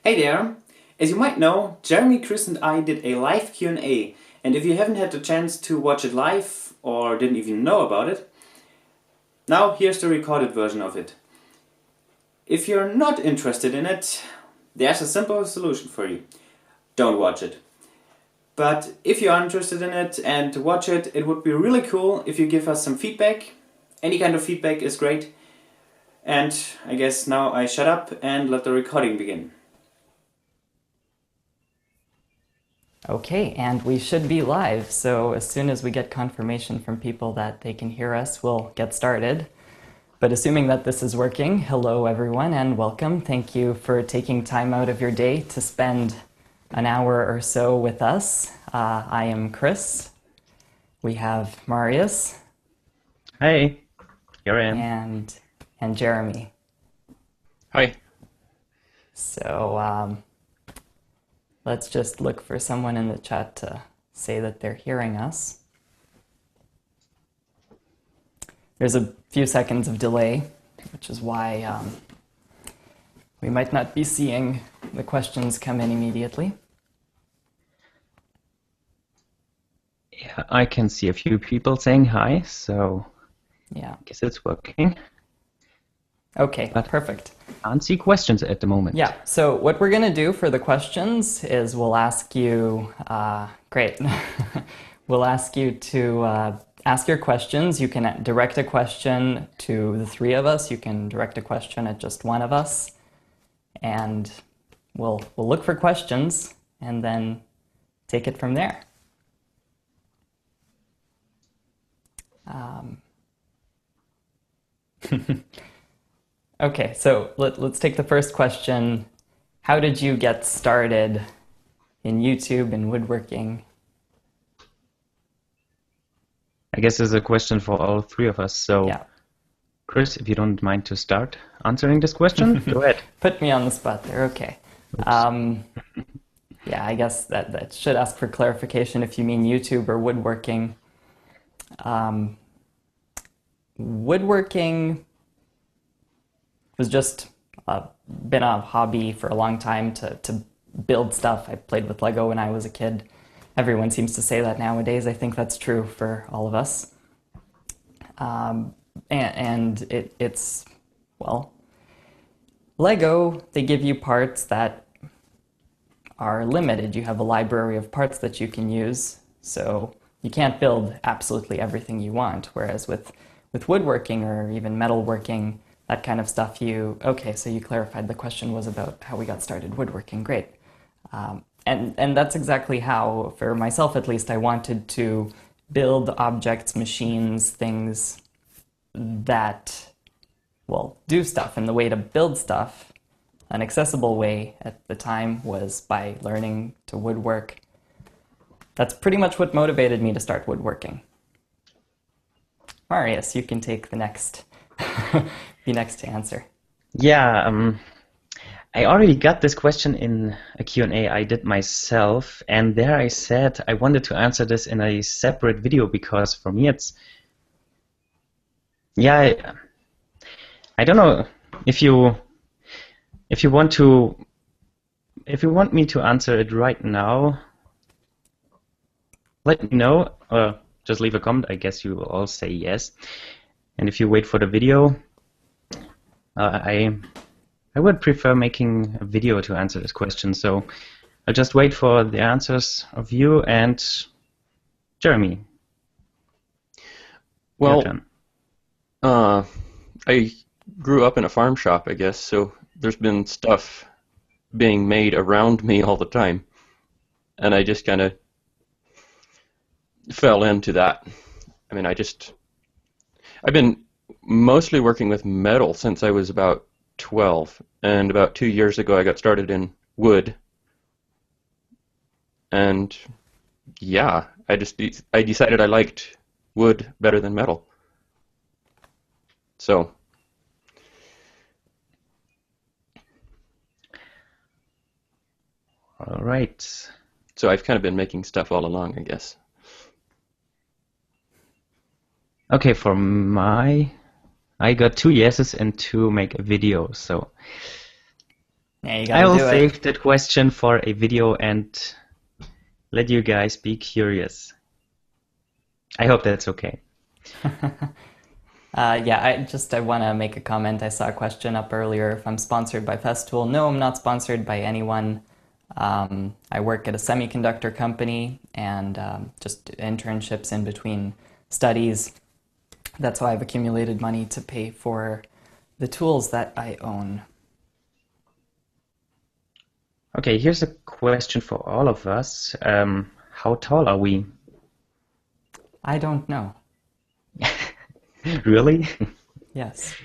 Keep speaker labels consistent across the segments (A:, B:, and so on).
A: Hey there! As you might know, Jeremy, Chris and I did a live Q&A, and if you haven't had the chance to watch it live or didn't even know about it, now here's the recorded version of it. If you're not interested in it, there's a simple solution for you. Don't watch it. But if you are interested in it and to watch it, it would be really cool if you give us some feedback. Any kind of feedback is great. And I guess now I shut up and let the recording begin.
B: Okay, and we should be live, so as soon as we get confirmation from people that they can hear us, we'll get started. But assuming that this is working, hello everyone and welcome. Thank you for taking time out of your day to spend an hour or so with us. I am Chris. We have Marius.
C: Hey, here I am.
B: And Jeremy.
C: Hi.
B: So let's just look for someone in the chat to say that they're hearing us. There's a few seconds of delay, which is why we might not be seeing the questions come in immediately.
C: Yeah, I can see a few people saying hi, so
B: Yeah.
C: I guess it's working.
B: Okay,
C: But
B: perfect.
C: I can't see questions at the moment.
B: Yeah, so what we're going to do for the questions is we'll ask you, great, we'll ask you to ask your questions. You can direct a question to the three of us. You can direct a question at just one of us. And we'll look for questions and then take it from there. Okay, so let's take the first question. How did you get started in YouTube and woodworking?
C: I guess there's a question for all three of us. So,
B: Yeah.
C: Chris, if you don't mind to start answering this question, go ahead.
B: Put me on the spot there, okay. Yeah, I guess that should ask for clarification if you mean YouTube or woodworking. Woodworking was just been a hobby for a long time to build stuff. I played with Lego when I was a kid. Everyone seems to say that nowadays. I think that's true for all of us. It's, well, Lego, they give you parts that are limited. You have a library of parts that you can use, so you can't build absolutely everything you want. Whereas with woodworking or even metalworking, that kind of stuff, okay, so you clarified the question was about how we got started woodworking. Great. And that's exactly how, for myself at least, I wanted to build objects, machines, things that, well, do stuff. And the way to build stuff, an accessible way at the time, was by learning to woodwork. That's pretty much what motivated me to start woodworking. Marius, you can take the next, be next to answer.
C: Yeah, I already got this question in a Q&A I did myself, and there I said I wanted to answer this in a separate video because for me it's, yeah, I don't know if you want me to answer it right now, let me know, or just leave a comment. I guess you will all say yes. And if you wait for the video, I would prefer making a video to answer this question. So I'll just wait for the answers of you and Jeremy. Your
D: Well,
C: turn.
D: I grew up in a farm shop, I guess, so there's been stuff being made around me all the time, and I just kind of fell into that. I mean, I've been mostly working with metal since I was about 12, and about 2 years ago I got started in wood, and yeah, I decided I liked wood better than metal. So,
C: All right.
D: so I've kind of been making stuff all along, I guess.
C: Okay, I got 2 yeses and 2 make a video. So
B: Yeah, you
C: I
B: gotta
C: will
B: do it.
C: save that question for a video and let you guys be curious. I hope that's okay.
B: Yeah, I want to make a comment. I saw a question up earlier if I'm sponsored by Festool. No, I'm not sponsored by anyone. I work at a semiconductor company and just internships in between studies. That's how I've accumulated money to pay for the tools that I own.
C: Okay, here's a question for all of us. How tall are we?
B: I don't know.
C: Really?
B: Yes.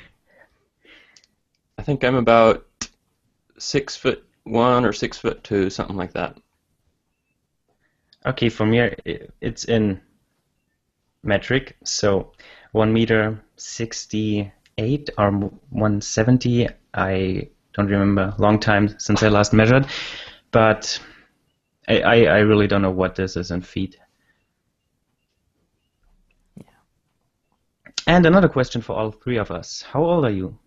D: I think I'm about 6'1" or 6'2", something like that.
C: Okay, for me it's in metric, so 1 meter 68 or 170. I don't remember. Long time since I last measured, but I really don't know what this is in feet. And another question for all three of us. How old are you?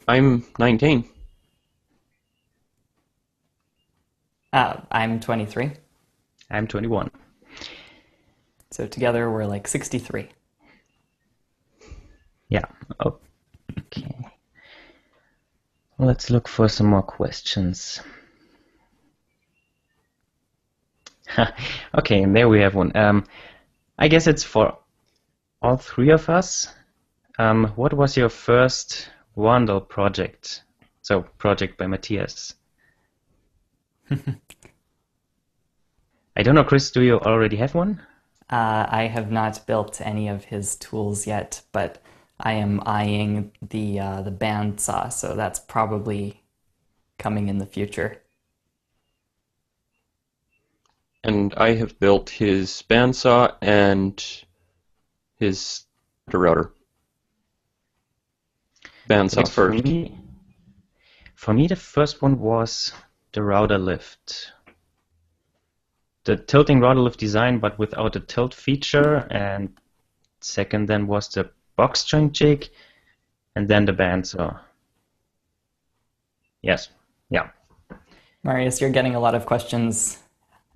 D: I'm 19.
B: I'm 23.
C: I'm 21.
B: So together we're like 63.
C: Yeah. Okay. Let's look for some more questions. Okay, and there we have one. I guess it's for all three of us. What was your first Wandel project? So, project by Matthias. I don't know, Chris, do you already have one?
B: I have not built any of his tools yet, but I am eyeing the bandsaw, so that's probably coming in the future.
D: And I have built his bandsaw and his router. Bandsaw
C: Because
D: first.
C: For me, the first one was the router lift. The tilting router lift design, but without a tilt feature, and second then was the box joint jig, and then the bandsaw. Yes, yeah.
B: Marius, you're getting a lot of questions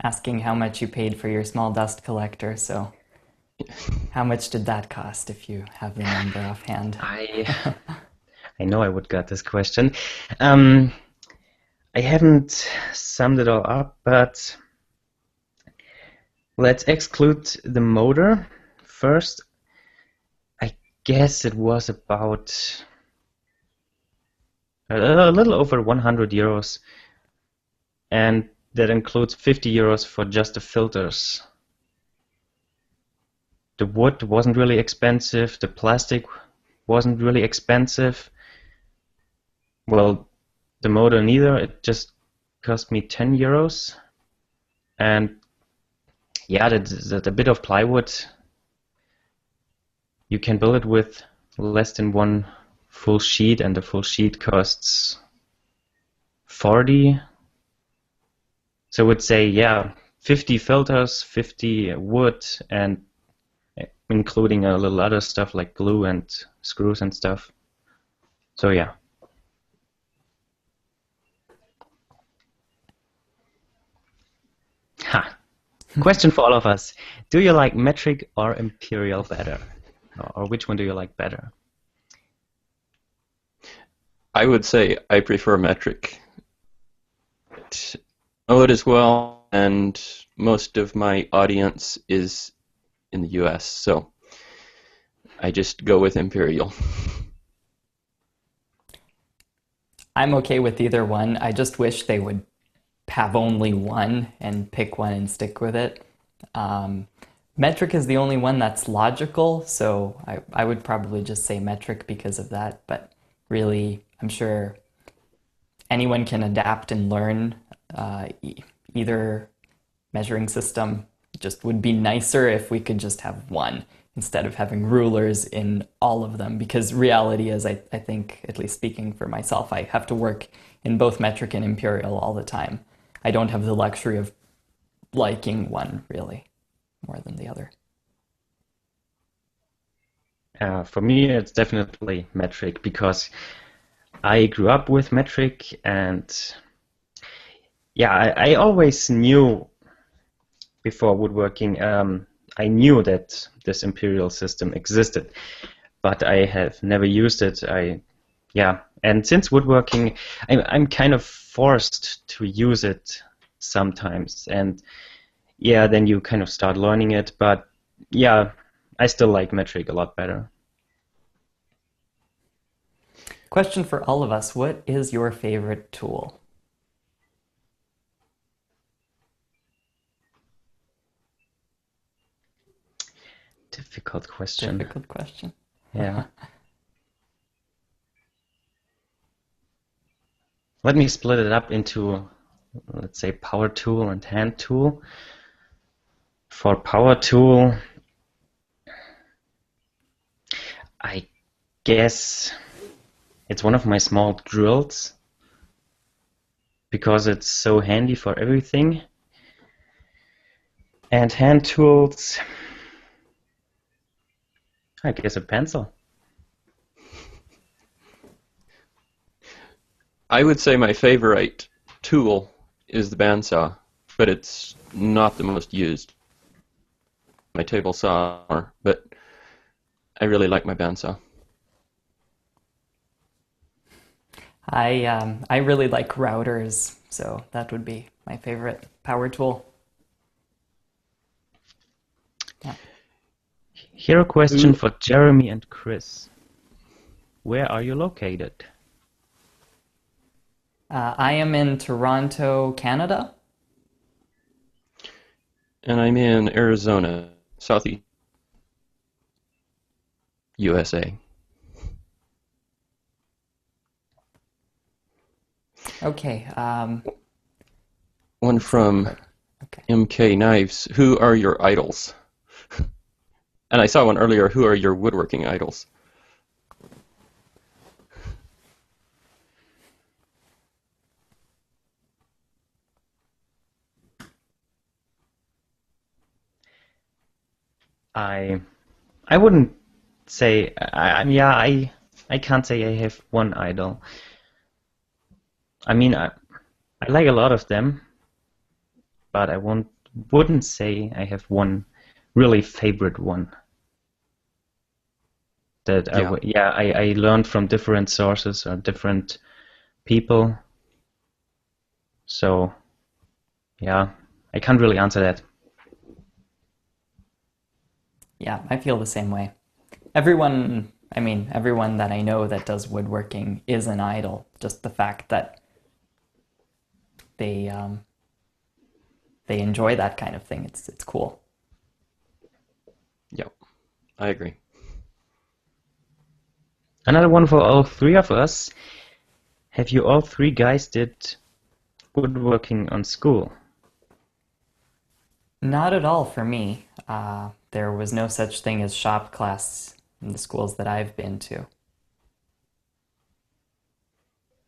B: asking how much you paid for your small dust collector, so how much did that cost if you have the number offhand?
C: I know I would get this question. I haven't summed it all up, but let's exclude the motor first. I guess it was about a little over 100 euros, and that includes 50 euros for just the filters. The wood wasn't really expensive, the plastic wasn't really expensive. Well, the motor neither, it just cost me 10 euros. And yeah, the bit of plywood, you can build it with less than one full sheet, and the full sheet costs 40. So I would say, yeah, 50 filters, 50 wood, and including a little other stuff like glue and screws and stuff. So yeah. Ha! Question for all of us. Do you like metric or imperial better? Or which one do you like better?
D: I would say I prefer metric. I know it as well, and most of my audience is in the US, so I just go with imperial.
B: I'm okay with either one. I just wish they would have only one and pick one and stick with it. Metric is the only one that's logical, so I would probably just say metric because of that. But really, I'm sure anyone can adapt and learn either measuring system. Just would be nicer if we could just have one instead of having rulers in all of them, because reality is, I think, at least speaking for myself, I have to work in both metric and imperial all the time. I don't have the luxury of liking one really more than the other.
C: For me, it's definitely metric, because I grew up with metric, and yeah, I always knew before woodworking, I knew that this imperial system existed, but I have never used it. And since woodworking, I'm kind of forced to use it sometimes, and yeah, then you kind of start learning it, but yeah, I still like metric a lot better.
B: Question for all of us, what is your favorite tool?
C: Difficult question.
B: Difficult question.
C: Yeah. Let me split it up into, let's say, power tool and hand tool. For power tool, I guess it's one of my small drills because it's so handy for everything. And hand tools, I guess a pencil.
D: I would say my favorite tool is the bandsaw, but it's not the most used. My table saw, but I really like my bandsaw.
B: I really like routers, so that would be my favorite power tool. Yeah.
C: Here a question for Jeremy and Chris. Where are you located?
B: I am in Toronto, Canada.
D: And I'm in Arizona, Southeast USA.
B: Okay.
D: One from
B: Okay.
D: MK Knives. Who are your idols? And I saw one earlier. Who are your woodworking idols?
C: I wouldn't say I can't say I have one idol. I mean I like a lot of them, but I wouldn't say I have one really favorite one. That I learned from different sources or different people. So yeah, I can't really answer that.
B: Yeah, I feel the same way. Everyone that I know that does woodworking is an idol. Just the fact that they enjoy that kind of thing. It's cool.
D: Yep, I agree.
C: Another one for all three of us. Have you all three guys did woodworking on school?
B: Not at all for me. There was no such thing as shop class in the schools that I've been to.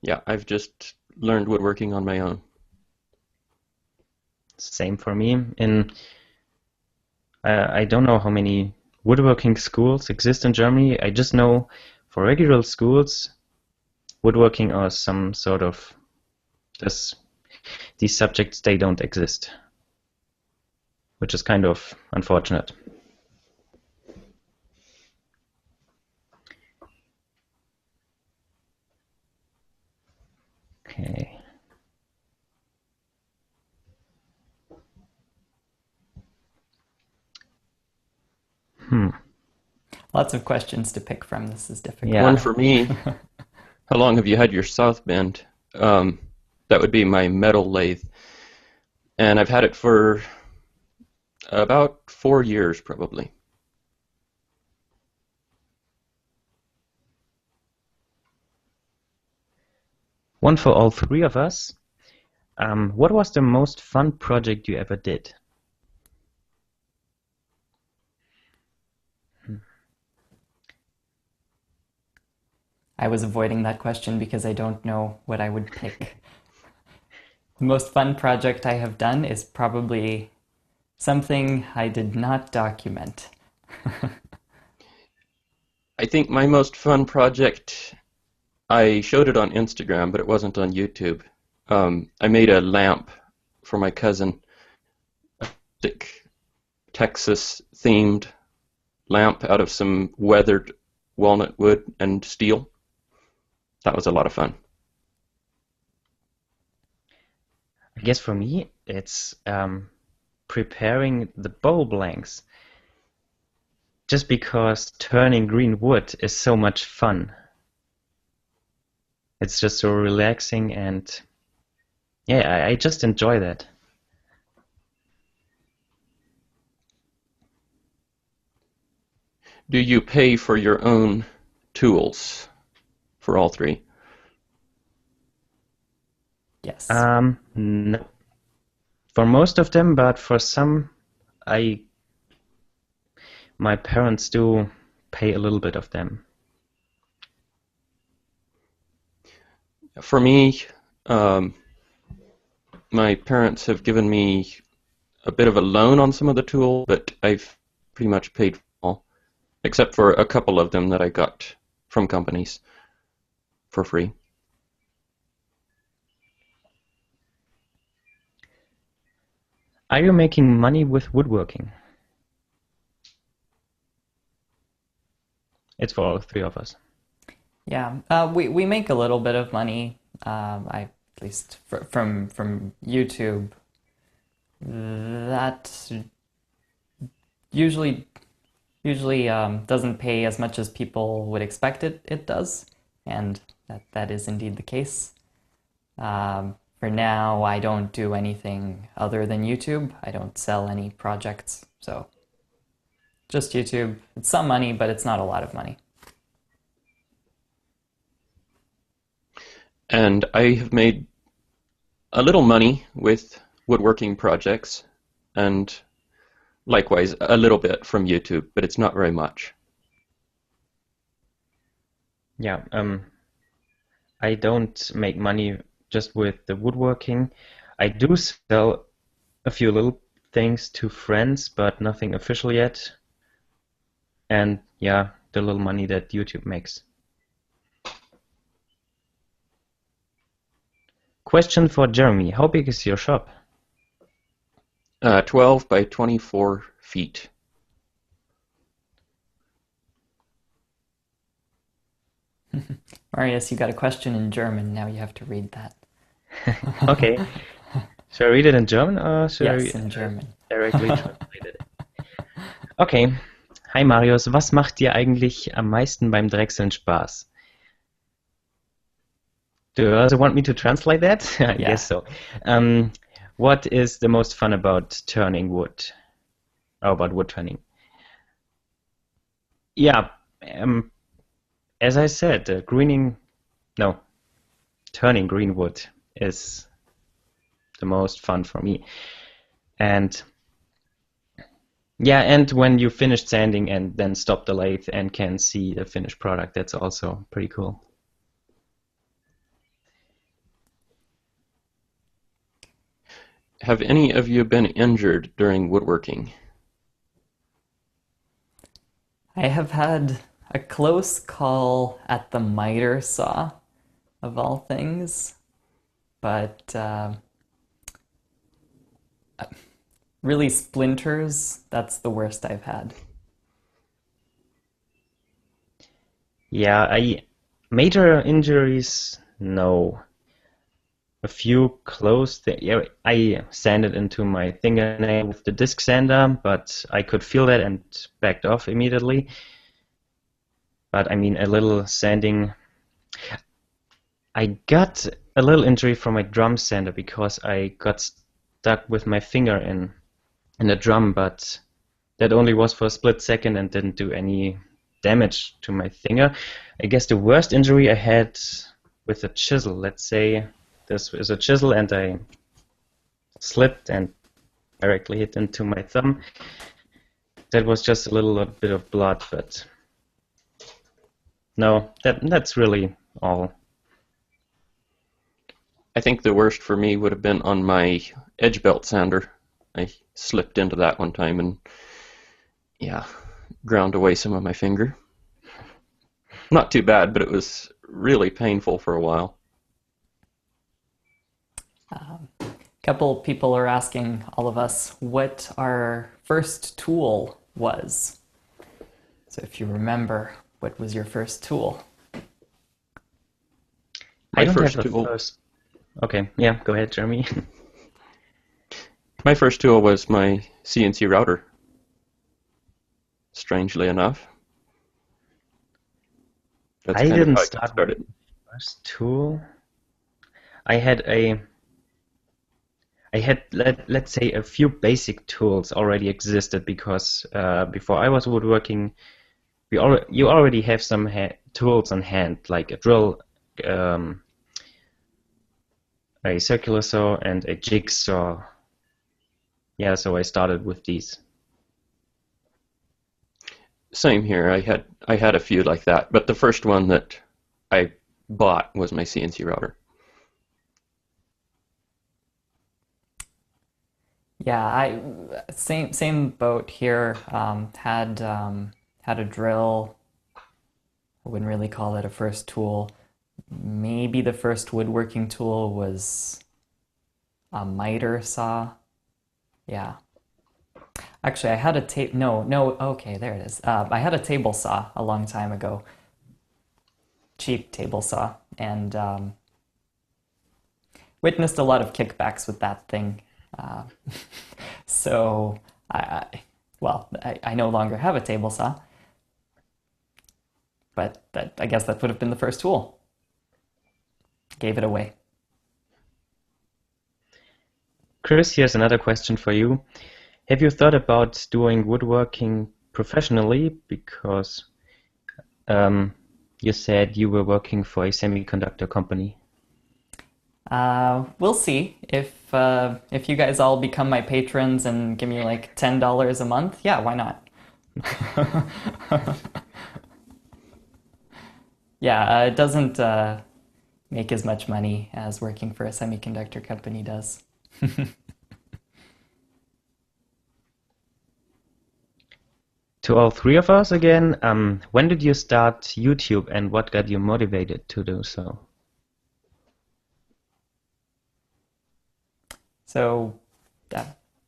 D: Yeah, I've just learned woodworking on my own.
C: Same for me. I don't know how many woodworking schools exist in Germany. I just know for regular schools, woodworking or some sort of these subjects, they don't exist, which is kind of unfortunate. Okay.
B: Lots of questions to pick from. This is difficult.
C: Yeah.
D: One for me. How long have you had your South Bend? That would be my metal lathe. And I've had it for about 4 years, probably.
C: One for all three of us. What was the most fun project you ever did?
B: I was avoiding that question because I don't know what I would pick. The most fun project I have done is probably something I did not document.
D: I think my most fun project, I showed it on Instagram, but it wasn't on YouTube. I made a lamp for my cousin, a thick Texas-themed lamp out of some weathered walnut wood and steel. That was a lot of fun.
C: I guess for me, it's preparing the bowl blanks. Just because turning green wood is so much fun. It's just so relaxing, and yeah, I just enjoy that.
D: Do you pay for your own tools for all three?
B: Yes.
C: No. For most of them, but for some, my parents do pay a little bit of them.
D: For me, my parents have given me a bit of a loan on some of the tools, but I've pretty much paid for all, except for a couple of them that I got from companies for free.
C: Are you making money with woodworking? It's for all three of us.
B: Yeah, we make a little bit of money. At least from YouTube. That usually doesn't pay as much as people would expect it does, and that is indeed the case. For now, I don't do anything other than YouTube. I don't sell any projects, so just YouTube. It's some money, but it's not a lot of money.
D: And I have made a little money with woodworking projects, and likewise a little bit from YouTube, but it's not very much.
C: Yeah, I don't make money just with the woodworking. I do sell a few little things to friends, but nothing official yet. And yeah, the little money that YouTube makes. Question for Jeremy. How big is your shop?
D: 12 by 24 feet.
B: Marius, you got a question in German. Now you have to read that.
C: Okay. Should I read it in German or should
B: Yes,
C: I
B: in German.
C: directly translate it? Okay. Hi Marius, was macht dir eigentlich am meisten beim Drechseln Spaß? Do you also want me to translate that? I
B: Yeah.
C: guess so. What is the most fun about turning wood? Or about wood turning? Yeah, as I said, turning green wood is the most fun for me. And yeah, and when you finish sanding and then stop the lathe and can see the finished product, that's also pretty cool.
D: Have any of you been injured during woodworking?
B: I have had a close call at the miter saw, of all things, but really splinters, that's the worst I've had.
C: Yeah, major injuries, no. A few close yeah, I sanded into my fingernail with the disc sander, but I could feel that and backed off immediately. But I mean, a little sanding. I got a little injury from my drum sander because I got stuck with my finger in the drum, but that only was for a split second and didn't do any damage to my finger. I guess the worst injury I had with a chisel, let's say this is a chisel and I slipped and directly hit into my thumb. That was just a little bit of blood, but no, that's really all.
D: I think the worst for me would have been on my edge belt sander. I slipped into that one time and yeah, ground away some of my finger. Not too bad, but it was really painful for a while.
B: A couple people are asking all of us what our first tool was. So if you remember, what was your first tool?
C: I
D: My
C: don't
D: first
C: have a
D: tool.
C: first. Okay, yeah, go ahead, Jeremy.
D: My first tool was my CNC router. Strangely enough, that's
C: I
D: kind of
C: didn't
D: how I got
C: start with
D: started.
C: first tool. I had let's say a few basic tools already existed because before I was woodworking, you already have some tools on hand, like a drill, um, a circular saw, and a jigsaw. Yeah, so I started with these.
D: Same here. I had a few like that, but the first one that I bought was my CNC router.
B: Yeah, I same boat here. Had a drill. I wouldn't really call it a first tool. Maybe the first woodworking tool was a miter saw. Yeah. Actually, I had a tape. No. Okay, there it is. I had a table saw a long time ago. Cheap table saw, and witnessed a lot of kickbacks with that thing. Uh, so I no longer have a table saw, but I guess that would have been the first tool. Gave it away.
C: Chris, here's another question for you. Have you thought about doing woodworking professionally? Because you said you were working for a semiconductor company.
B: We'll see if you guys all become my patrons and give me like $10 a month. Yeah, why not? Yeah, it doesn't make as much money as working for a semiconductor company does.
C: To all three of us again, when did you start YouTube and what got you motivated to do so?
B: So,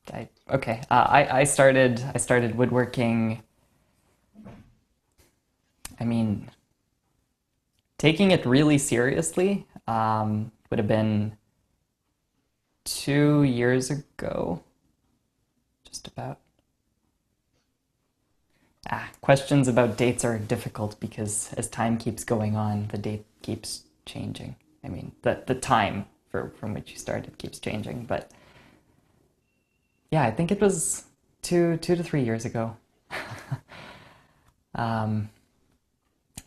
B: I started woodworking. I mean, taking it really seriously would have been 2 years ago, just about. Questions about dates are difficult because as time keeps going on, the date keeps changing. I mean, the time from which you started keeps changing, but yeah, I think it was 2 to 3 years ago.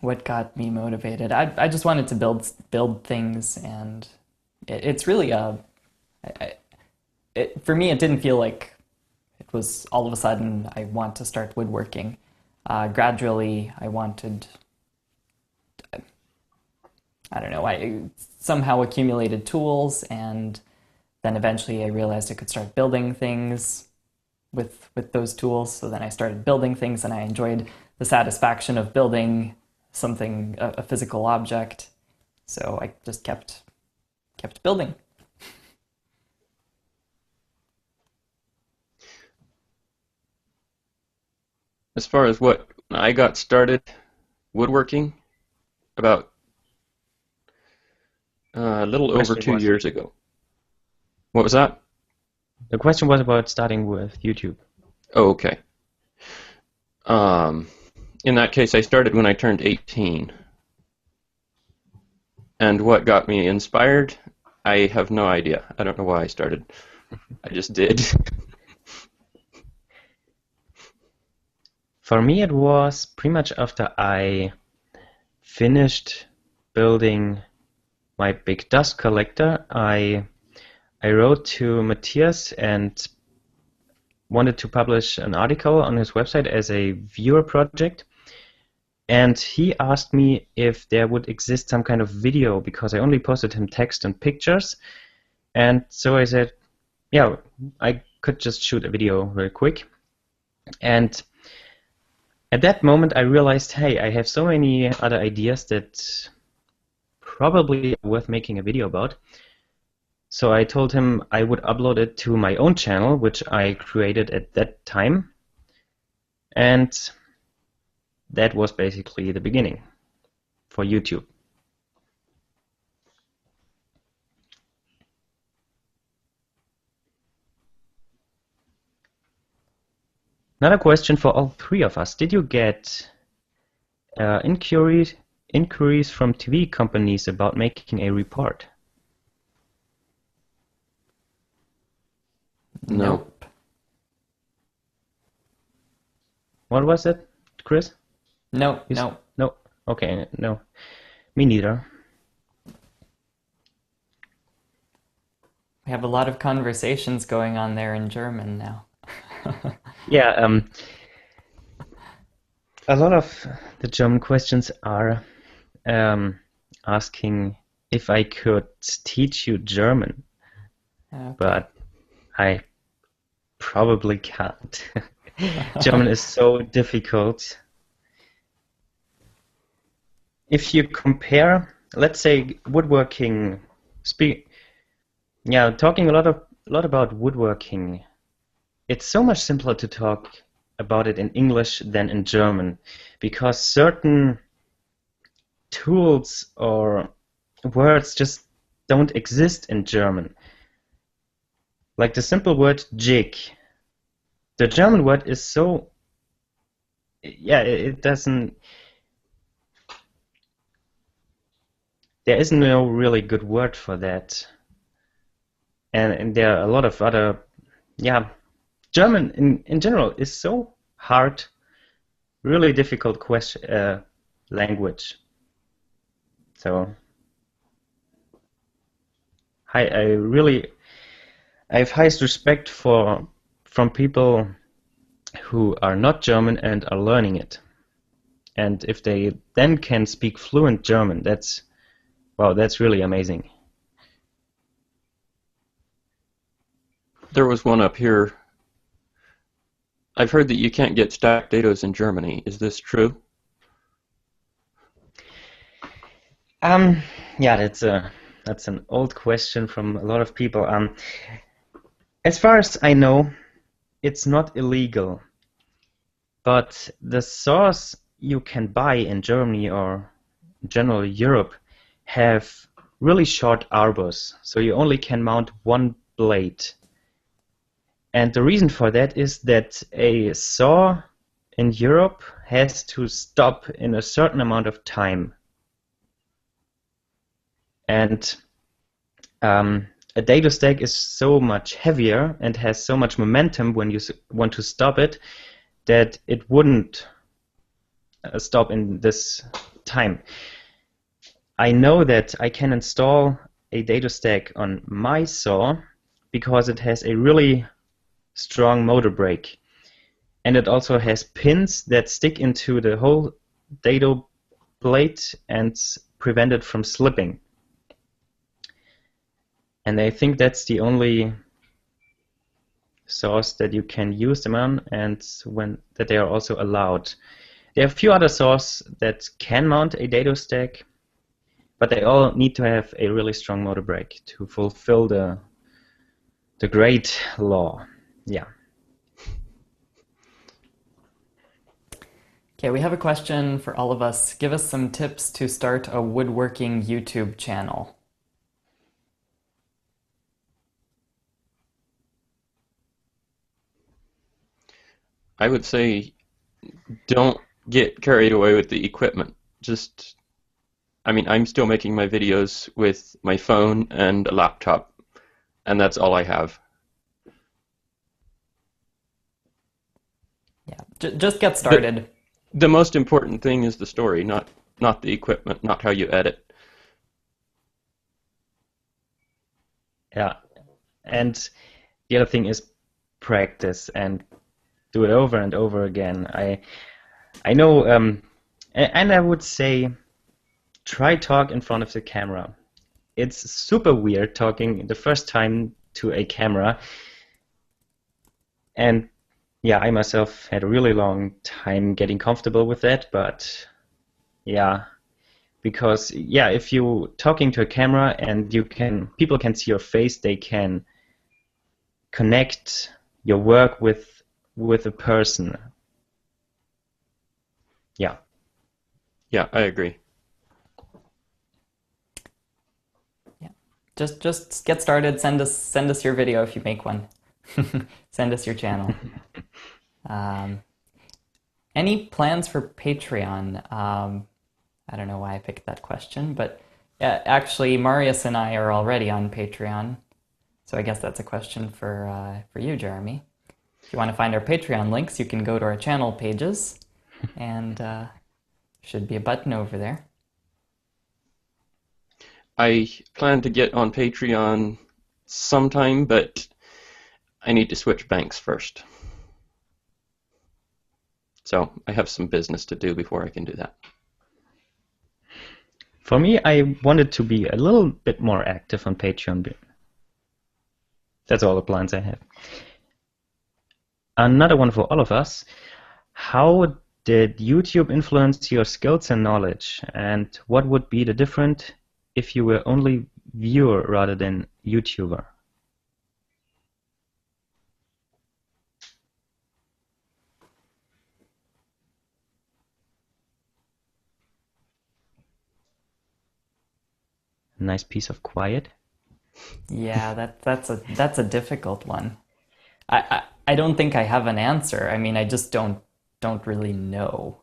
B: What got me motivated? I just wanted to build things, and it's really for me, it didn't feel like it was all of a sudden I want to start woodworking. Gradually, I wanted, I don't know, I somehow accumulated tools, and then eventually I realized I could start building things with those tools. So then I started building things, and I enjoyed the satisfaction of building something, a physical object. So I just kept building.
D: As far as when I got started woodworking, about a little over
C: Question
D: 2
C: was
D: years ago. What was that?
C: the question was about starting with YouTube.
D: Oh, okay. In that case, I started when I turned 18. And what got me inspired? I have no idea. I don't know why I started. I just did.
C: For me, it was pretty much after I finished building my big dust collector. I wrote to Matthias and wanted to publish an article on his website as a viewer project. And he asked me if there would exist some kind of video because I only posted him text and pictures. And so I said, yeah, I could just shoot a video very quick. And at that moment, I realized, hey, I have so many other ideas that probably worth making a video about. So I told him I would upload it to my own channel, which I created at that time. And that was basically the beginning for YouTube. Another question for all three of us. Did you get inquiries from TV companies about making a report?
D: No.
B: Nope.
C: What was it, Chris?
B: No,
C: You s-
B: no.
C: No. Okay, no. Me neither.
B: We have a lot of conversations going on there in German now.
C: Yeah, a lot of the German questions are asking if I could teach you German,
B: Okay.
C: but I probably can't. German is so difficult. If you compare, let's say, woodworking, talking a lot about woodworking, it's so much simpler to talk about it in English than in German, because certain tools or words just don't exist in German. Like the simple word jig. The German word is so, it doesn't, there is no really good word for that. And there are a lot of other, German in general is so hard, really difficult language. So I have highest respect from people who are not German and are learning it. And if they then can speak fluent German, that's really amazing.
D: There was one up here. I've heard that you can't get stacked dados in Germany. Is this true?
C: That's an old question from a lot of people. As far as I know, it's not illegal, but the saws you can buy in Germany or generally Europe have really short arbors, so you only can mount one blade. And the reason for that is that a saw in Europe has to stop in a certain amount of time. And a dado stack is so much heavier and has so much momentum when you want to stop it that it wouldn't stop in this time. I know that I can install a dado stack on my saw because it has a really strong motor brake, and it also has pins that stick into the whole dado blade and prevent it from slipping. And I think that's the only saws that you can use them on, and that they are also allowed. There are a few other saws that can mount a dado stack, but they all need to have a really strong motor brake to fulfill the great law. Yeah.
B: Okay, we have a question for all of us. Give us some tips to start a woodworking YouTube channel.
D: I would say don't get carried away with the equipment. I'm still making my videos with my phone and a laptop, and that's all I have.
B: Yeah, just get started.
D: The most important thing is the story, not the equipment, not how you edit.
C: Yeah. And the other thing is practice and do it over and over again. I know, and I would say try talk in front of the camera. It's super weird talking the first time to a camera. And yeah, I myself had a really long time getting comfortable with that, but yeah, because yeah, if you talking to a camera and people can see your face, they can connect your work with a person. Yeah.
D: Yeah, I agree.
B: Yeah. Just get started. Send us your video if you make one. Send us your channel. Any plans for Patreon? I don't know why I picked that question, but yeah, actually, Marius and I are already on Patreon, so I guess that's a question for you, Jeremy. If you want to find our Patreon links, you can go to our channel pages, and should be a button over there.
D: I plan to get on Patreon sometime, but I need to switch banks first. So I have some business to do before I can do that.
C: For me, I wanted to be a little bit more active on Patreon. That's all the plans I have. Another one for all of us. How did YouTube influence your skills and knowledge? And what would be the difference if you were only viewer rather than YouTuber? Nice piece of quiet.
B: Yeah, that's a difficult one. I don't think I have an answer. I mean, I just don't really know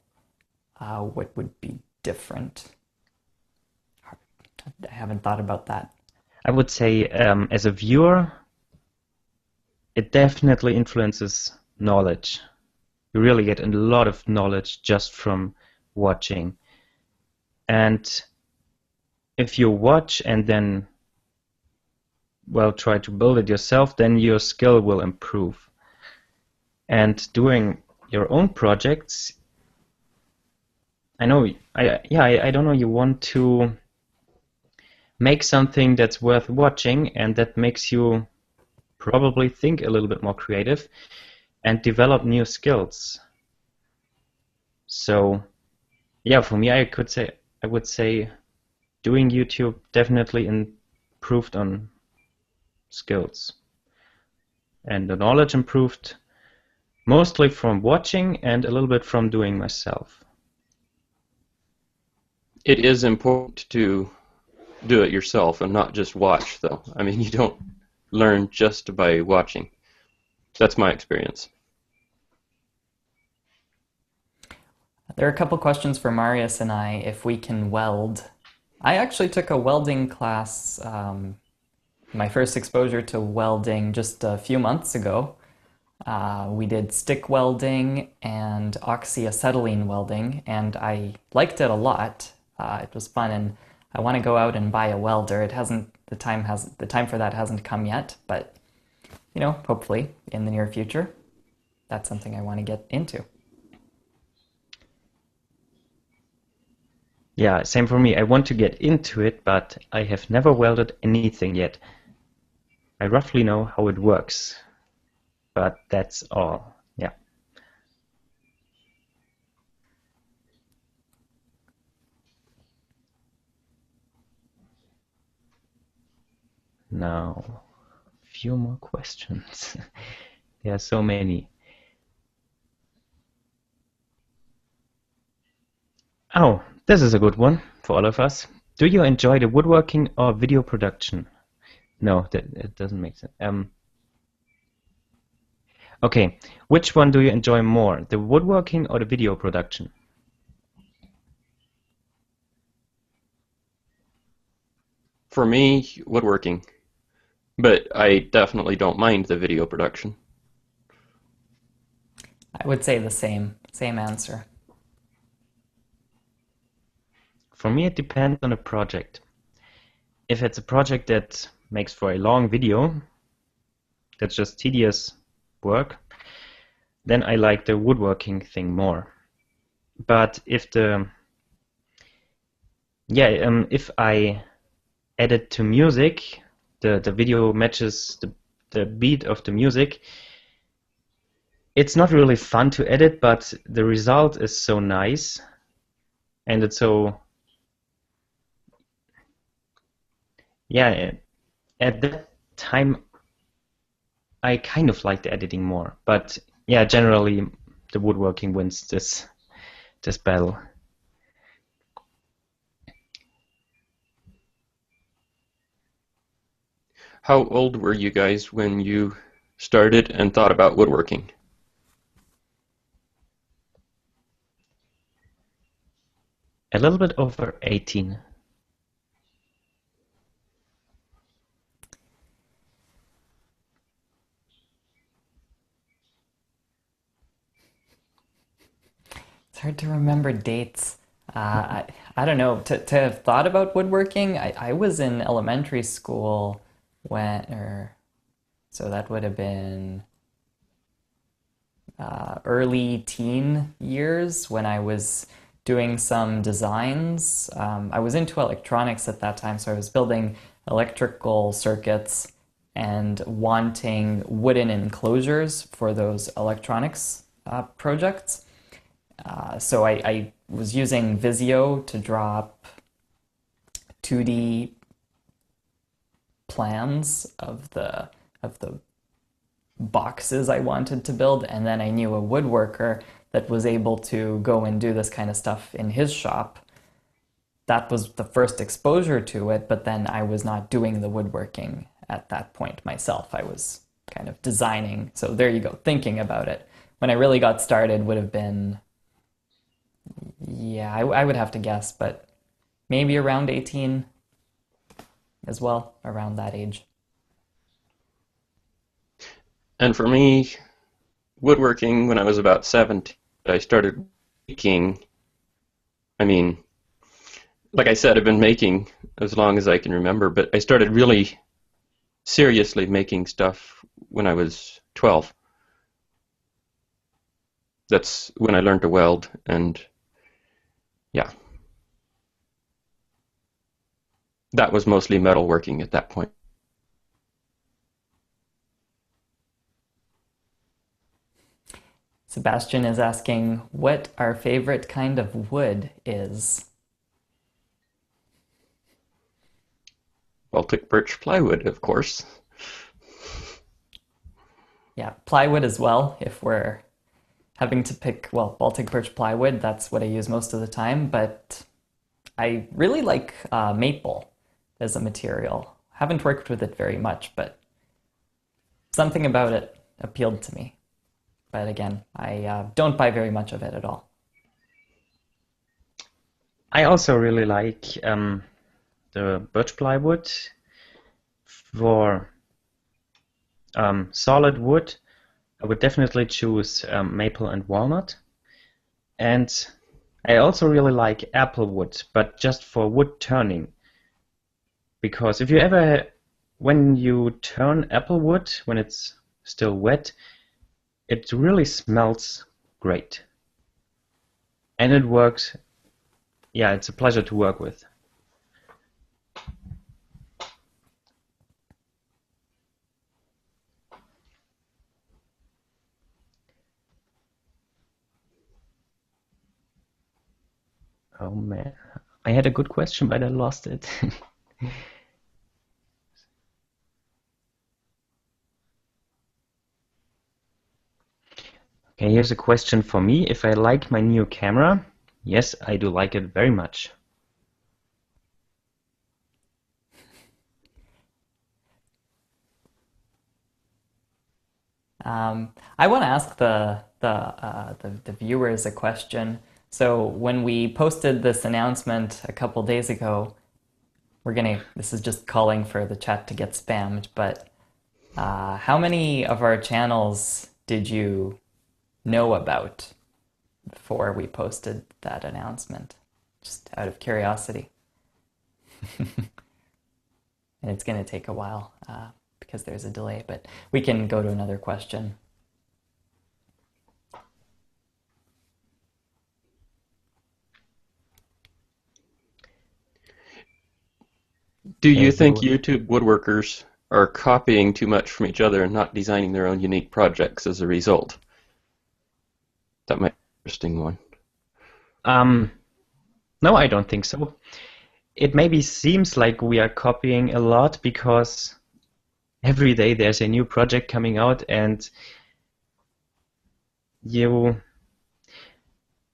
B: what would be different. I haven't thought about that.
C: I would say as a viewer, it definitely influences knowledge. You really get a lot of knowledge just from watching. And if you watch and then, well, try to build it yourself, then your skill will improve. And doing your own projects, I don't know, you want to make something that's worth watching and that makes you probably think a little bit more creative and develop new skills. So yeah, for me, I would say doing YouTube definitely improved on skills. And the knowledge improved mostly from watching and a little bit from doing myself.
D: It is important to do it yourself and not just watch, though. I mean, you don't learn just by watching. That's my experience.
B: There are a couple questions for Marius and I if we can weld. I actually took a welding class, my first exposure to welding just a few months ago. We did stick welding and oxyacetylene welding, and I liked it a lot. It was fun, and I want to go out and buy a welder. The time for that hasn't come yet, but hopefully in the near future, that's something I want to get into.
C: Yeah, same for me. I want to get into it, but I have never welded anything yet. I roughly know how it works, but that's all. Yeah. Now, a few more questions. There are so many. Oh, this is a good one for all of us. Do you enjoy the woodworking or video production? No, it doesn't make sense. Okay, which one do you enjoy more, the woodworking or the video production?
D: For me, woodworking. But I definitely don't mind the video production.
B: I would say the same answer.
C: For me, it depends on the project. If it's a project that makes for a long video, that's just tedious work, then I like the woodworking thing more. But if if I edit to music, the video matches the beat of the music, it's not really fun to edit, but the result is so nice and it's so yeah, at that time I kind of liked editing more, but yeah, generally the woodworking wins this battle.
D: How old were you guys when you started and thought about woodworking?
C: A little bit over 18.
B: It's hard to remember dates. I don't know. To have thought about woodworking, I was in elementary school so that would have been early teen years when I was doing some designs. I was into electronics at that time, so I was building electrical circuits and wanting wooden enclosures for those electronics projects. So I was using Visio to draw up 2D plans of the boxes I wanted to build, and then I knew a woodworker that was able to go and do this kind of stuff in his shop. That was the first exposure to it, but then I was not doing the woodworking at that point myself. I was kind of designing. So there you go, thinking about it. When I really got started would have been, yeah, I would have to guess, but maybe around 18 as well, around that age.
D: And for me, woodworking, when I was about 17, I started making, I mean, like I said, I've been making as long as I can remember, but I started really seriously making stuff when I was 12. That's when I learned to weld, and yeah, that was mostly metalworking at that point.
B: Sebastian is asking what our favorite kind of wood is.
D: Baltic birch plywood, of course.
B: Yeah, plywood as well, if we're having to pick, well, Baltic birch plywood, that's what I use most of the time, but I really like maple as a material. Haven't worked with it very much, but something about it appealed to me. But again, I don't buy very much of it at all.
C: I also really like the birch plywood. For solid wood, I would definitely choose maple and walnut. And I also really like apple wood, but just for wood turning. Because if you ever, when you turn apple wood, when it's still wet, it really smells great. And it works, yeah, it's a pleasure to work with. Oh man, I had a good question, but I lost it. Okay, here's a question for me. If I like my new camera, yes, I do like it very much.
B: I want to ask the viewers a question. So when we posted this announcement a couple days ago, this is just calling for the chat to get spammed, but how many of our channels did you know about before we posted that announcement? Just out of curiosity. And it's going to take a while because there's a delay, but we can go to another question.
D: Do you
C: Okay,
D: think YouTube woodworkers are copying too much from each other and not designing their own unique projects as a result? That might be an interesting one.
C: no, I don't think so. it maybe seems like we are copying a lot because every day there's a new project coming out, and you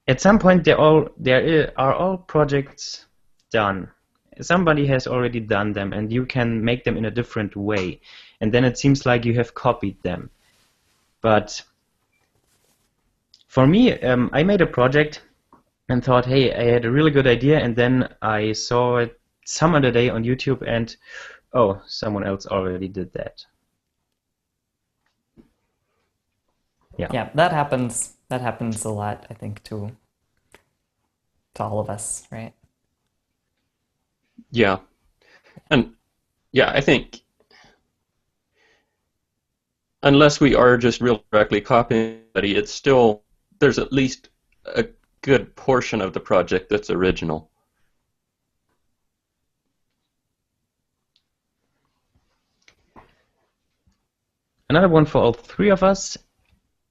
C: at some point there are all projects done. Somebody has already done them, and you can make them in a different way, and then it seems like you have copied them. But for me, I made a project and thought, hey, I had a really good idea, and then I saw it some other day on YouTube, and oh, someone else already did that.
B: Yeah, that happens. That happens a lot, I think, to all of us, right?
D: Yeah. And yeah, I think unless we are just real directly copying somebody, it's still, there's at least a good portion of the project that's original.
C: Another one for all three of us.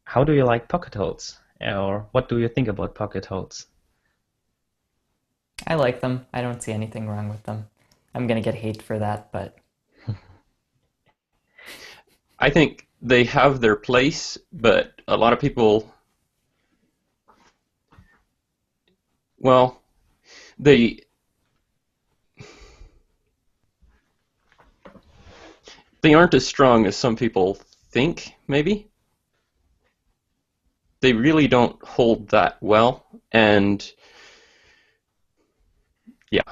C: How do you like pocket holes? Or what do you think about pocket holes?
B: I like them. I don't see anything wrong with them. I'm gonna get hate for that, but
D: I think they have their place, but a lot of people, well, they aren't as strong as some people think, maybe. They really don't hold that well, and yeah,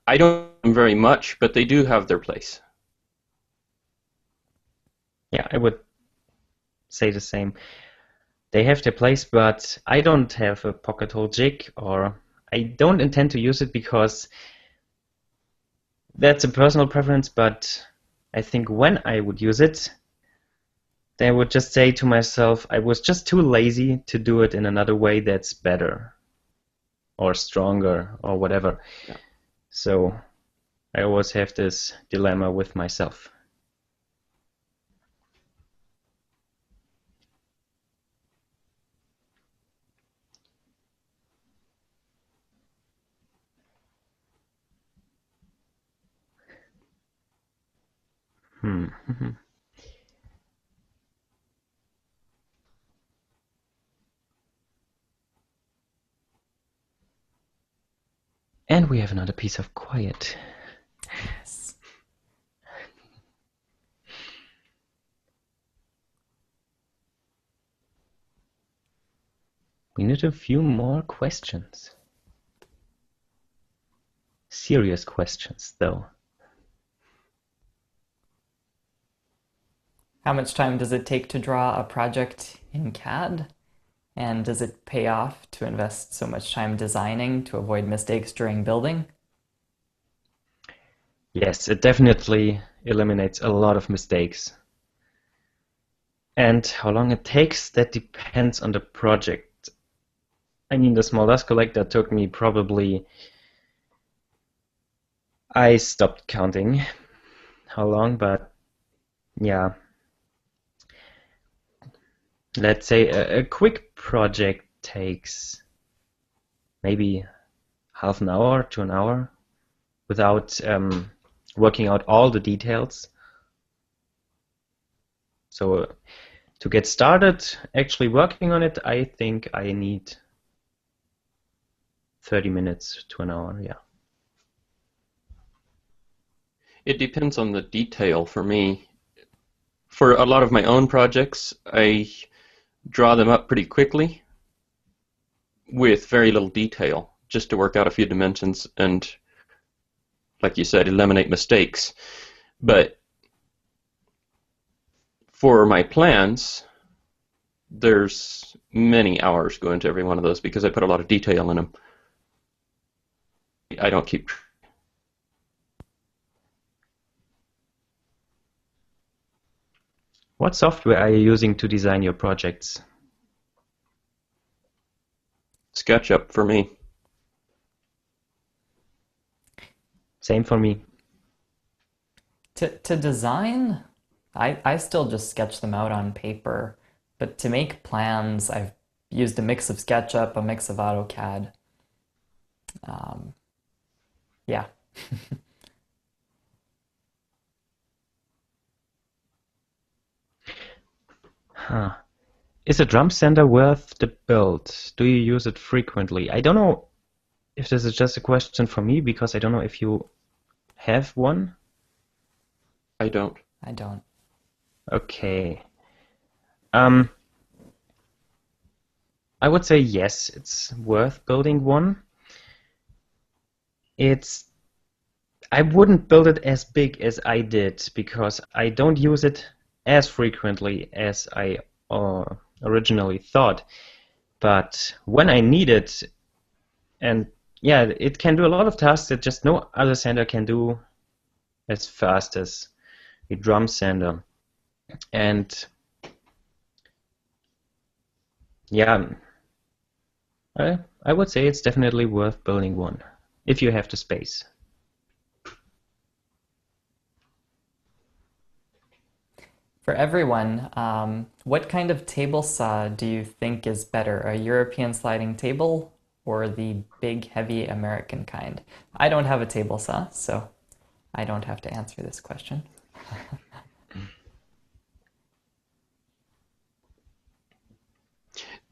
D: I don't like them very much, but they do have their place.
C: Yeah, I would say the same. They have their place, but I don't have a pocket hole jig, or I don't intend to use it because that's a personal preference, but I think when I would use it, then I would just say to myself, I was just too lazy to do it in another way that's better or stronger or whatever.
D: Yeah.
C: So I always have this dilemma with myself. And we have another piece of quiet.
B: yes.
C: We need a few more questions. Serious questions, though.
B: How much time does it take to draw a project in CAD? And does it pay off to invest so much time designing to avoid mistakes during building?
C: Yes, it definitely eliminates a lot of mistakes. And how long it takes, that depends on the project. I mean, the small dust collector took me probably, I stopped counting how long, but yeah. Let's say a quick project takes maybe half an hour to an hour without working out all the details. So to get started actually working on it, I think I need 30 minutes to an hour, yeah.
D: It depends on the detail for me. For a lot of my own projects, I draw them up pretty quickly with very little detail, just to work out a few dimensions and, like you said, eliminate mistakes. But for my plans, there's many hours go into every one of those because I put a lot of detail in them. I don't keep.
C: What software are you using to design your projects?
D: SketchUp for me.
C: Same for me.
B: To design, I still just sketch them out on paper, but to make plans, I've used a mix of SketchUp, a mix of AutoCAD. Yeah.
C: Huh. Is a drum sander worth the build? Do you use it frequently? I don't know if this is just a question for me because I don't know if you have one.
D: I don't.
B: I don't.
C: Okay. Um, I would say yes, it's worth building one. I wouldn't build it as big as I did because I don't use it as frequently as I originally thought. But when I need it, and yeah, it can do a lot of tasks that just no other sander can do as fast as a drum sander. And yeah, I would say it's definitely worth building one if you have the space.
B: For everyone, what kind of table saw do you think is better, a European sliding table or the big, heavy American kind? I don't have a table saw, so I don't have to answer this question.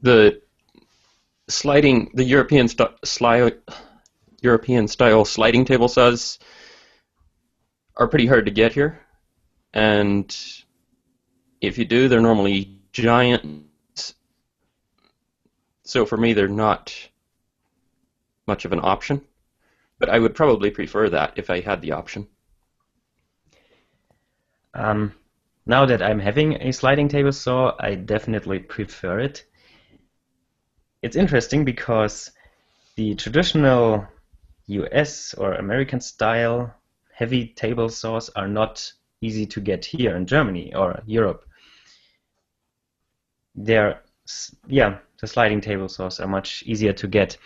D: The the European style sliding table saws are pretty hard to get here, and if you do, they're normally giant. So for me, they're not much of an option, but I would probably prefer that if I had the option.
C: Now that I'm having a sliding table saw, I definitely prefer it. It's interesting because the traditional US or American style heavy table saws are not easy to get here in Germany or Europe. The sliding table saws are much easier to get.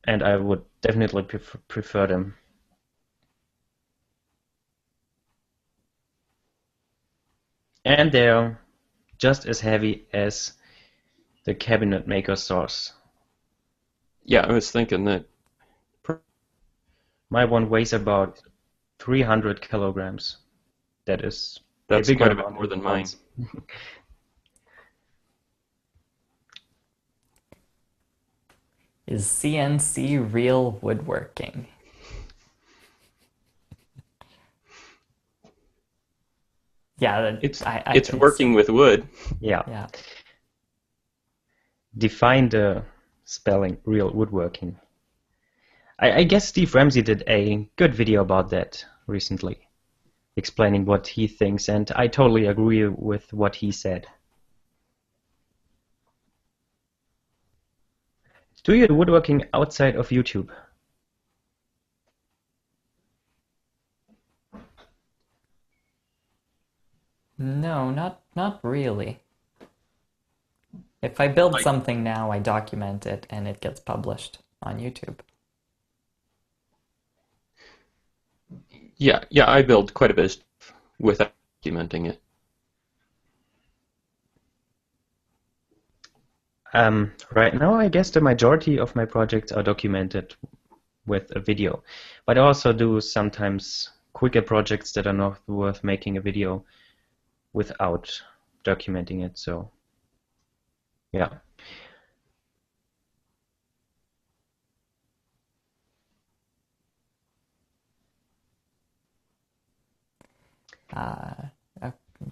C: And I would definitely prefer them. And they're just as heavy as the cabinet maker saws.
D: Yeah, I was thinking that.
C: My one weighs about 300 kilograms. That's
D: That's
C: a bigger
D: quite a bit
C: amount
D: more
C: of
D: than mine.
C: pounds.
B: Is CNC real woodworking? Yeah,
D: It's
B: I
D: it's
B: think
D: working
B: so.
D: with wood.
C: Yeah.
B: Yeah.
C: Define the spelling real woodworking. I guess Steve Ramsey did a good video about that recently, explaining what he thinks, and I totally agree with what he said. Do you do woodworking outside of YouTube?
B: No, not really. If I build
D: Like,
B: something now, I document it and it gets published on YouTube.
D: yeah, I build quite a bit of stuff without documenting it.
C: Right now, I guess the majority of my projects are documented with a video, but I also do sometimes quicker projects that are not worth making a video without documenting it. So, yeah.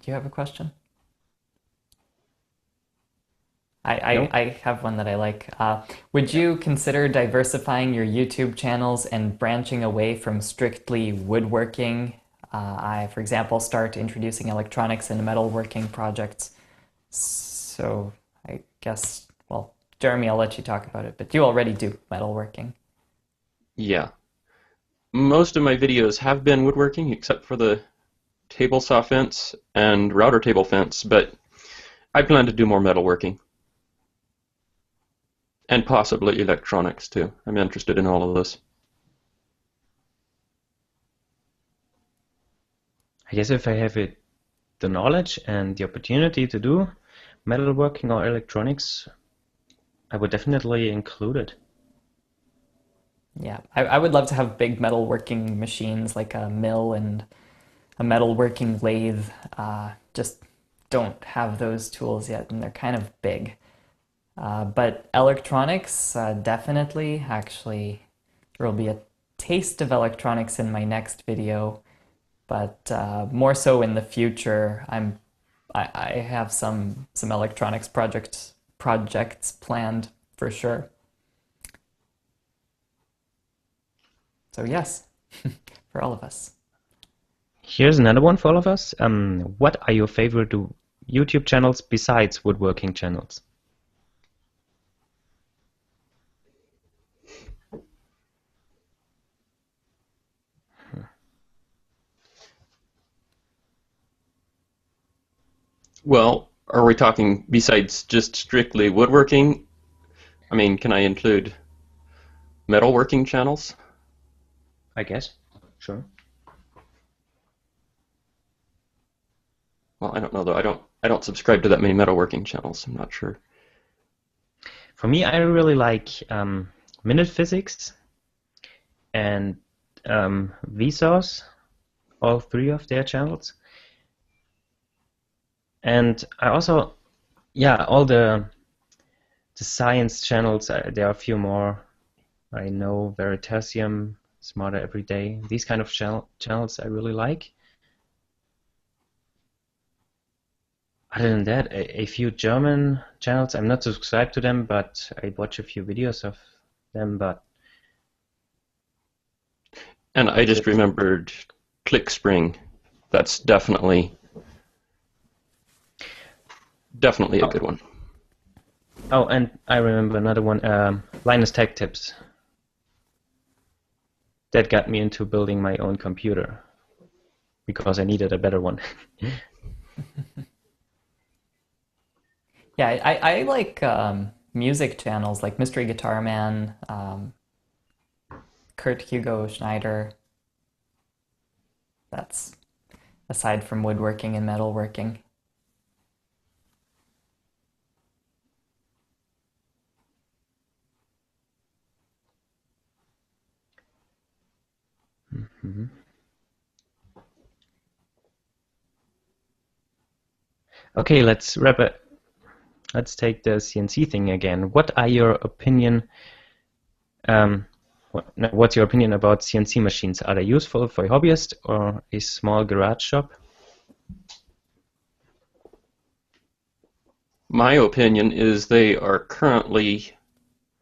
B: Do you have a question?
C: No?
B: I have one that I like. Would you consider diversifying your YouTube channels and branching away from strictly woodworking? For example, start introducing electronics and metalworking projects. So I guess, well, Jeremy, I'll let you talk about it, but you already do metalworking.
D: Yeah. Most of my videos have been woodworking, except for the table saw fence and router table fence, but I plan to do more metalworking. And possibly electronics too. I'm interested in all of this.
C: I guess if I have the knowledge and the opportunity to do metalworking or electronics, I would definitely include it.
B: Yeah, I would love to have big metalworking machines like a mill and a metalworking lathe. Just don't have those tools yet, and they're kind of big. But electronics, definitely. Actually, there will be a taste of electronics in my next video, but more so in the future. I have some electronics projects planned for sure. So yes, for all of us.
C: Here's another one for all of us. What are your favorite YouTube channels besides woodworking channels?
D: Well, are we talking besides just strictly woodworking? I mean, can I include metalworking channels?
C: I guess. Sure.
D: Well, I don't know though. I don't subscribe to that many metalworking channels. I'm not sure.
C: For me, I really like Minute Physics and Vsauce, all three of their channels. And I also, yeah, all the science channels. There are a few more. I know Veritasium, Smarter Every Day. These kind of channels I really like. Other than that, a few German channels. I'm not subscribed to them, but I watch a few videos of them. But
D: And I just remembered ClickSpring. That's definitely a good one.
C: oh, and I remember another one, Linus Tech Tips. That got me into building my own computer because I needed a better one.
B: Yeah, I like music channels like Mystery Guitar Man, Kurt Hugo Schneider. That's aside from woodworking and metalworking.
C: Okay, let's wrap it. Let's take the CNC thing again. What are your opinion? What's your opinion about CNC machines? Are they useful for a hobbyist or a small garage shop?
D: My opinion is they are currently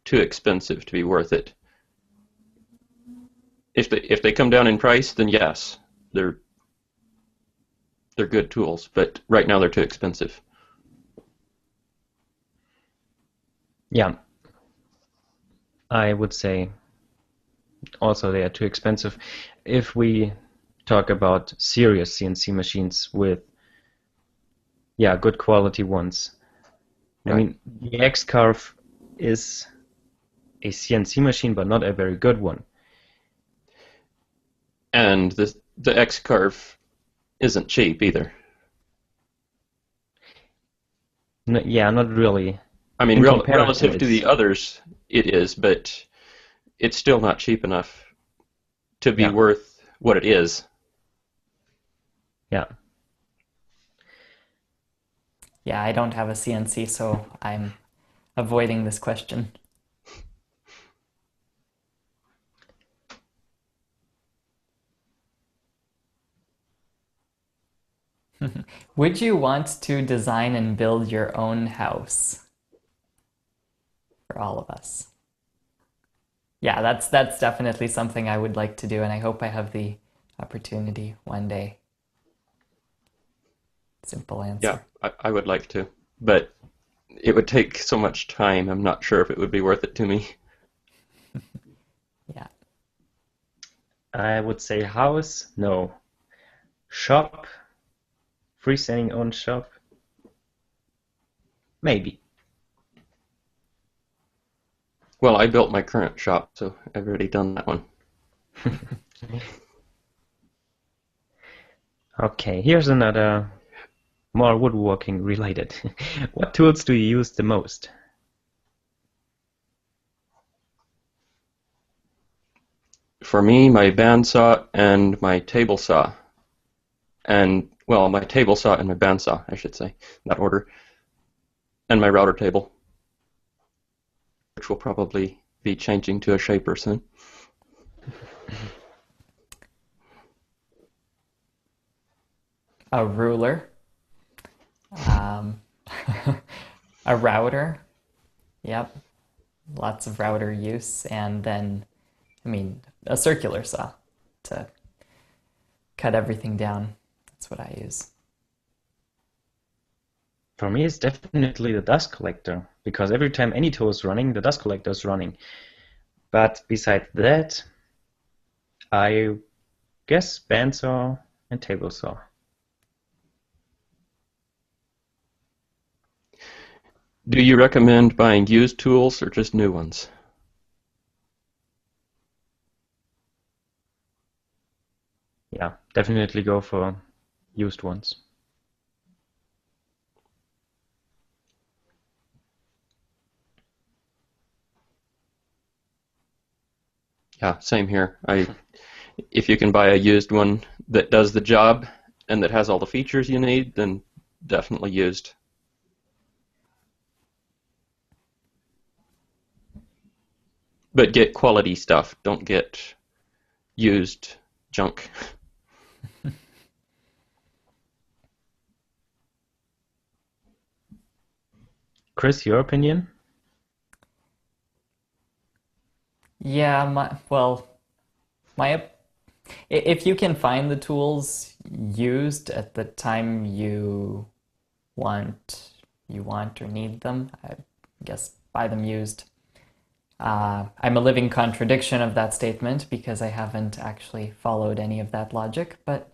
D: too expensive to be worth it. If they come down in price, then yes, they're good tools, but right now they're too expensive.
C: Yeah, I would say also they are too expensive. If we talk about serious CNC machines with, yeah, good quality ones. I mean, the X-Carve is a CNC machine, but not a very good one.
D: And the X-Carve isn't cheap either.
C: No, yeah, not really.
D: I mean,
C: In comparison,
D: relative to the others, it is, but it's still not cheap enough to be
C: Yeah.
D: worth what it is.
C: Yeah.
B: Yeah, I don't have a CNC, so I'm avoiding this question. Would you want to design and build your own house? For all of us. Yeah, that's definitely something I would like to do, and I hope I have the opportunity one day. Simple answer.
D: Yeah, I would like to, but it would take so much time. I'm not sure if it would be worth it to me.
B: Yeah.
C: I would say house, no. Shop, freestanding own shop, maybe.
D: Well, I built my current shop, so I've already done that one.
C: Okay, here's another more woodworking related. What tools do you use the most?
D: for me, my bandsaw and my table saw. And, well, my table saw and my bandsaw, I should say, in that order. And my router table, which will probably be changing to a shaper soon.
B: A ruler, a router, yep, lots of router use, and then, I mean, a circular saw to cut everything down. That's what I use.
C: For me, it's definitely the dust collector, because every time any tool is running, the dust collector is running. But besides that, I guess bandsaw and table saw.
D: Do you recommend buying used tools or just new ones?
C: Yeah, definitely go for used ones.
D: Yeah, same here. If you can buy a used one that does the job and that has all the features you need, then definitely used. But get quality stuff. Don't get used junk.
C: Chris, your opinion?
B: Yeah, if you can find the tools used at the time you want or need them, I guess buy them used. I'm a living contradiction of that statement because I haven't actually followed any of that logic, but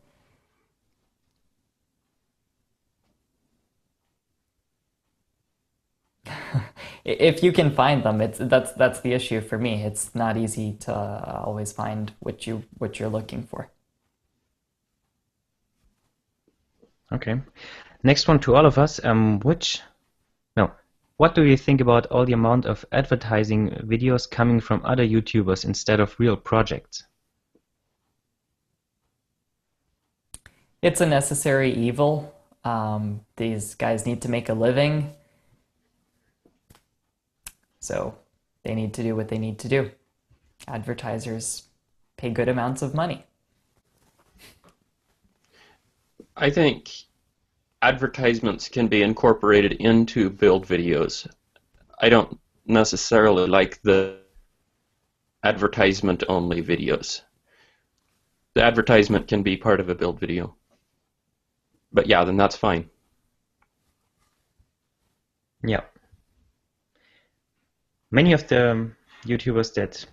B: if you can find them, that's the issue for me. It's not easy to always find what you're looking for.
C: Okay. Next one to all of us. What do you think about all the amount of advertising videos coming from other YouTubers instead of real projects?
B: It's a necessary evil. These guys need to make a living, so they need to do what they need to do. Advertisers pay good amounts of money.
D: I think advertisements can be incorporated into build videos. I don't necessarily like the advertisement-only videos. The advertisement can be part of a build video. But yeah, then that's fine.
C: Yeah. Many of the YouTubers that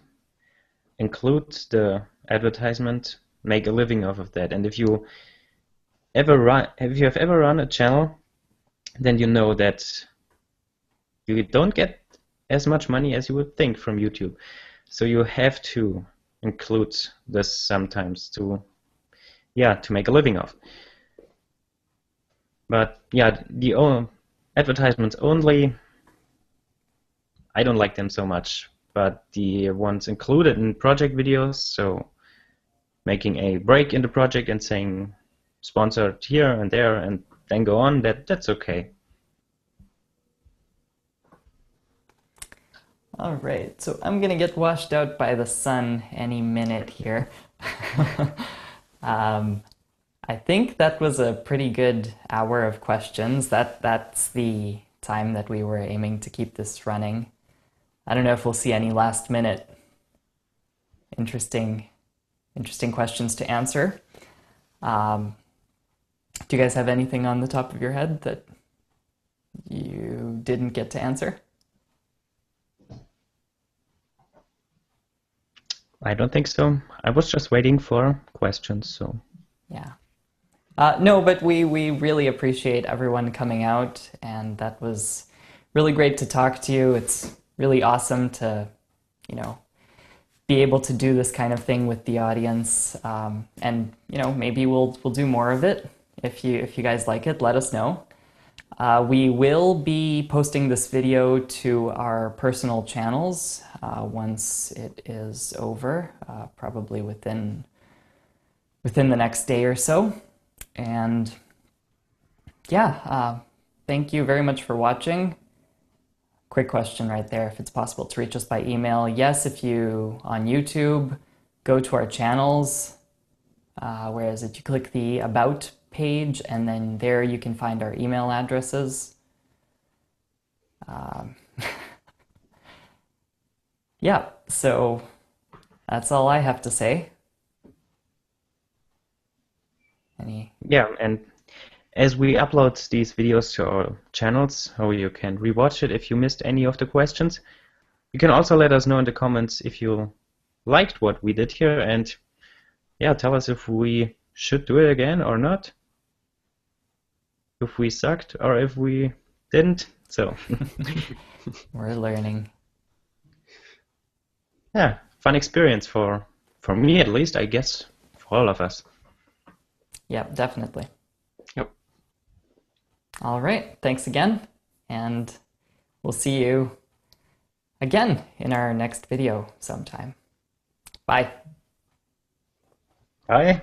C: include the advertisement make a living off of that. And if you have ever run a channel, then you know that you don't get as much money as you would think from YouTube. So you have to include this sometimes to make a living off. But yeah, the advertisements only, I don't like them so much. But the ones included in project videos, so making a break in the project and saying sponsored here and there and then go on, that's okay.
B: All right, so I'm gonna get washed out by the sun any minute here. I think that was a pretty good hour of questions. That's the time that we were aiming to keep this running. I don't know if we'll see any last minute interesting questions to answer. Do you guys have anything on the top of your head that you didn't get to answer?
C: I don't think so. I was just waiting for questions, so.
B: Yeah. No, but we really appreciate everyone coming out, and that was really great to talk to you. It's really awesome to, be able to do this kind of thing with the audience, and maybe we'll do more of it. If you guys like it, let us know. We will be posting this video to our personal channels once it is over, probably within the next day or so. And yeah, thank you very much for watching. Quick question right there, if it's possible to reach us by email. Yes, if you on YouTube, go to our channels, whereas if you click the About page, and then there you can find our email addresses. Yeah, so that's all I have to say.
C: Yeah, and as we upload these videos to our channels, how you can rewatch it if you missed any of the questions, you can also let us know in the comments if you liked what we did here, and yeah, tell us if we should do it again or not, if we sucked or if we didn't. So
B: We're learning.
C: yeah, fun experience for me at least, I guess, for all of us.
B: Yeah, definitely.
D: Yep.
B: All right, thanks again, and we'll see you again in our next video sometime. Bye.
C: Bye.